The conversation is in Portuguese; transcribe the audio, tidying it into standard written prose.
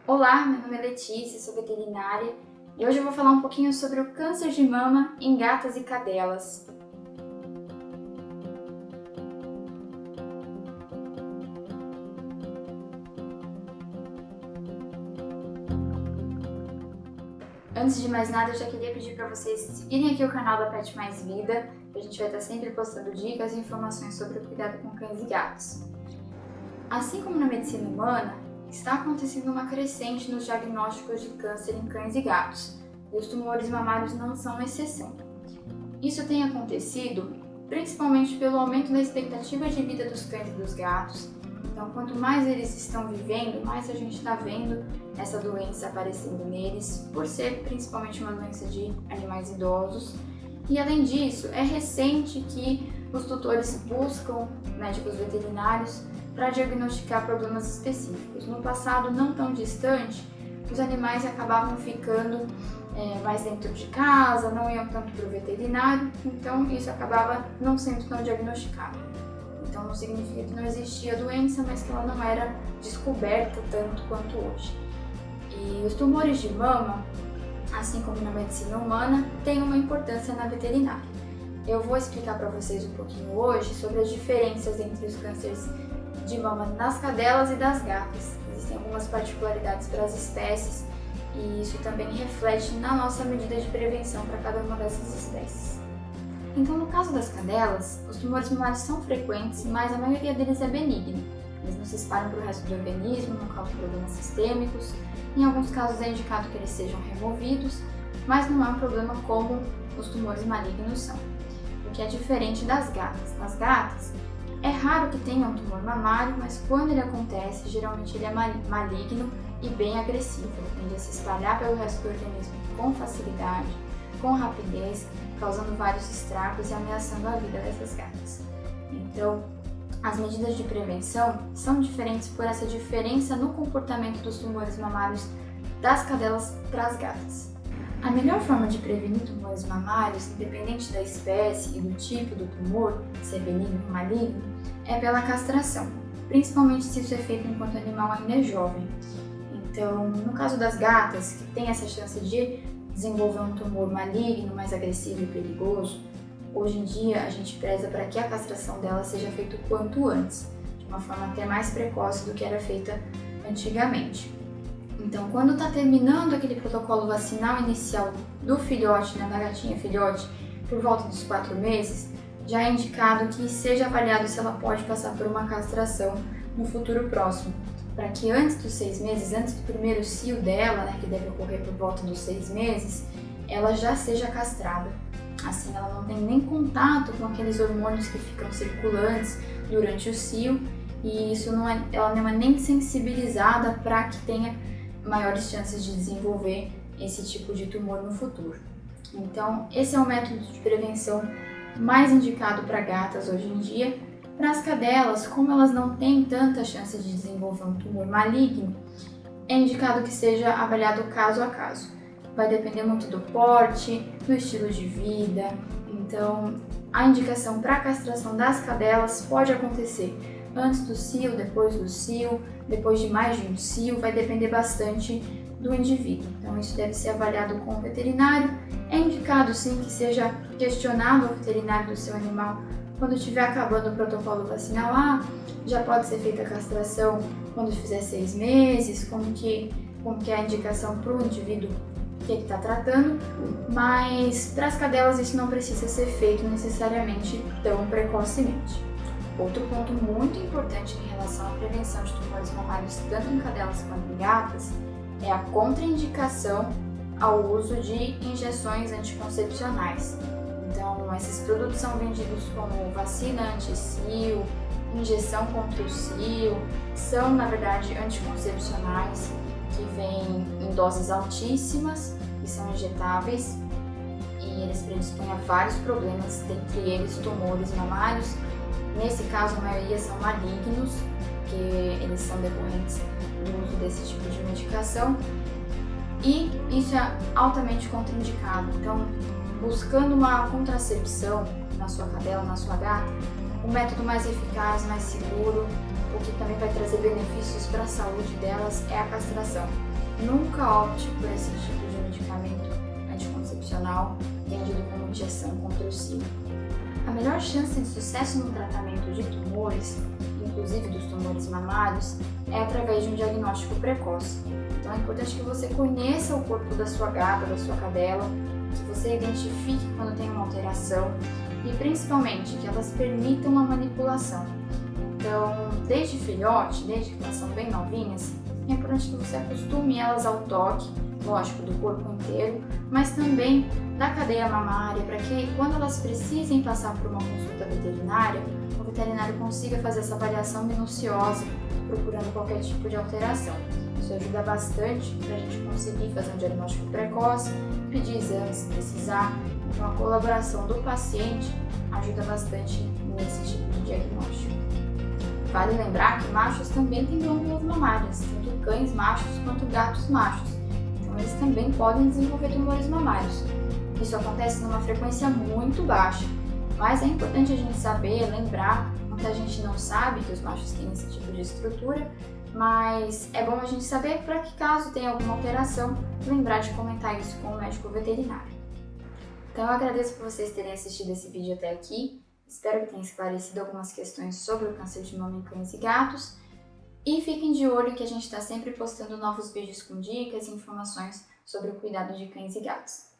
Olá, meu nome é Letícia, sou veterinária e hoje eu vou falar um pouquinho sobre o câncer de mama em gatas e cadelas. Antes de mais nada, eu já queria pedir para vocês seguirem aqui o canal da Pet Mais Vida, que a gente vai estar sempre postando dicas e informações sobre o cuidado com cães e gatos. Assim como na medicina humana, está acontecendo uma crescente nos diagnósticos de câncer em cães e gatos, e os tumores mamários não são exceção. Isso tem acontecido principalmente pelo aumento da expectativa de vida dos cães e dos gatos. Então, quanto mais eles estão vivendo, mais a gente está vendo essa doença aparecendo neles, por ser principalmente uma doença de animais idosos. E além disso, é recente que os tutores buscam médicos veterinários para diagnosticar problemas específicos. No passado não tão distante, os animais acabavam ficando mais dentro de casa, não iam tanto para o veterinário, então isso acabava não sendo tão diagnosticado. Então não significa que não existia doença, mas que ela não era descoberta tanto quanto hoje. E os tumores de mama, assim como na medicina humana, têm uma importância na veterinária. Eu vou explicar para vocês um pouquinho hoje sobre as diferenças entre os cânceres de mama nas cadelas e das gatas. Existem algumas particularidades para as espécies e isso também reflete na nossa medida de prevenção para cada uma dessas espécies. Então, no caso das cadelas, os tumores mamários são frequentes, mas a maioria deles é benigno. Eles não se espalham para o resto do organismo, não causam problemas sistêmicos. Em alguns casos é indicado que eles sejam removidos, mas não é um problema como os tumores malignos são, o que é diferente das gatas. Nas gatas, é raro que tenha um tumor mamário, mas quando ele acontece, geralmente ele é maligno e bem agressivo. Ele tende a se espalhar pelo resto do organismo com facilidade, com rapidez, causando vários estragos e ameaçando a vida dessas gatas. Então, as medidas de prevenção são diferentes por essa diferença no comportamento dos tumores mamários das cadelas para as gatas. A melhor forma de prevenir tumores mamários, independente da espécie e do tipo do tumor, se é benigno ou maligno, é pela castração, principalmente se isso é feito enquanto o animal ainda é jovem. Então, no caso das gatas, que tem essa chance de desenvolver um tumor maligno, mais agressivo e perigoso, hoje em dia a gente preza para que a castração dela seja feita o quanto antes, de uma forma até mais precoce do que era feita antigamente. Então, quando está terminando aquele protocolo vacinal inicial do filhote, da gatinha filhote, por volta dos 4 meses, já é indicado que seja avaliado se ela pode passar por uma castração no futuro próximo, para que antes dos 6 meses, antes do primeiro cio dela, que deve ocorrer por volta dos 6 meses, ela já seja castrada. Assim, ela não tem nem contato com aqueles hormônios que ficam circulantes durante o cio e ela não é nem sensibilizada para que tenha maiores chances de desenvolver esse tipo de tumor no futuro. Então, esse é o método de prevenção mais indicado para gatas hoje em dia. Para as cadelas, como elas não têm tanta chance de desenvolver um tumor maligno, é indicado que seja avaliado caso a caso. Vai depender muito do porte, do estilo de vida. Então, a indicação para a castração das cadelas pode acontecer antes do cio, depois do cio, depois de mais de um cio, vai depender bastante do indivíduo. Então, isso deve ser avaliado com o veterinário. É indicado sim que seja questionado ao veterinário do seu animal quando estiver acabando o protocolo vacinal. Já pode ser feita a castração quando fizer 6 meses, como que é a indicação para o indivíduo que ele está tratando, mas para as cadelas isso não precisa ser feito necessariamente tão precocemente. Outro ponto muito importante em relação à prevenção de tumores mamários, tanto em cadelas quanto em gatas, é a contraindicação ao uso de injeções anticoncepcionais. Então, esses produtos são vendidos como vacina anti-cio, injeção contra o cio, são, na verdade, anticoncepcionais que vêm em doses altíssimas e são injetáveis e eles predispõem a vários problemas, dentre eles tumores mamários. Nesse caso, a maioria são malignos, porque eles são decorrentes do uso desse tipo de medicação e isso é altamente contraindicado. Então, buscando uma contracepção na sua cadela, na sua gata, o método mais eficaz, mais seguro, o que também vai trazer benefícios para a saúde delas é a castração. nunca opte por esse tipo de medicamento anticoncepcional vendido como injeção contra o cio. A melhor chance de sucesso no tratamento de tumores, inclusive dos tumores mamários, é através de um diagnóstico precoce. Então é importante que você conheça o corpo da sua gata, da sua cadela, que você identifique quando tem uma alteração e principalmente que elas permitam a manipulação. Então, desde filhote, desde que elas são bem novinhas, é importante que você acostume elas ao toque, lógico, do corpo inteiro, mas também da cadeia mamária, para que quando elas precisem passar por uma consulta veterinária, o veterinário consiga fazer essa avaliação minuciosa, procurando qualquer tipo de alteração. Isso ajuda bastante para a gente conseguir fazer um diagnóstico precoce, pedir exames se precisar. Então, a colaboração do paciente ajuda bastante nesse tipo de diagnóstico. Vale lembrar que machos também têm glândulas mamárias, tanto cães machos quanto gatos machos. Então, eles também podem desenvolver tumores mamários. Isso acontece numa frequência muito baixa, mas é importante a gente saber, lembrar, muita gente não sabe que os machos têm esse tipo de estrutura, mas é bom a gente saber para que caso tenha alguma alteração, lembrar de comentar isso com o médico veterinário. Então eu agradeço por vocês terem assistido esse vídeo até aqui, espero que tenha esclarecido algumas questões sobre o câncer de mama em cães e gatos, e fiquem de olho que a gente está sempre postando novos vídeos com dicas e informações sobre o cuidado de cães e gatos.